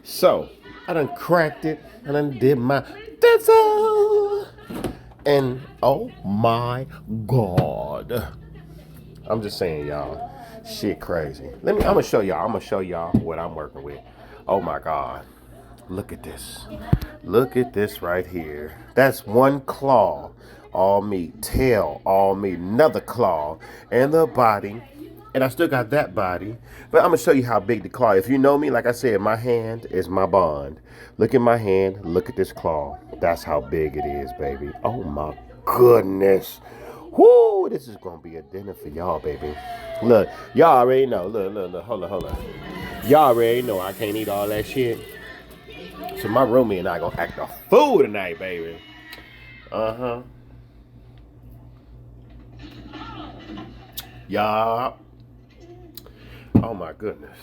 So, I done cracked it. I done did my dizzle. And oh my God. I'm just saying, y'all. Shit crazy. I'm gonna show y'all. I'm gonna show y'all what I'm working with. Oh my God. Look at this. Look at this right here. That's one claw, all meat. Tail, all meat. Another claw. And the body. And I still got that body. But I'm going to show you how big the claw is. If you know me, like I said, my hand is my bond. Look at my hand. Look at this claw. That's how big it is, baby. Oh, my goodness. Whoo, this is going to be a dinner for y'all, baby. Look, y'all already know. Look. Hold on. Y'all already know I can't eat all that shit. So my roomie and I going to act a fool tonight, baby. Uh-huh. Y'all. Oh, my goodness.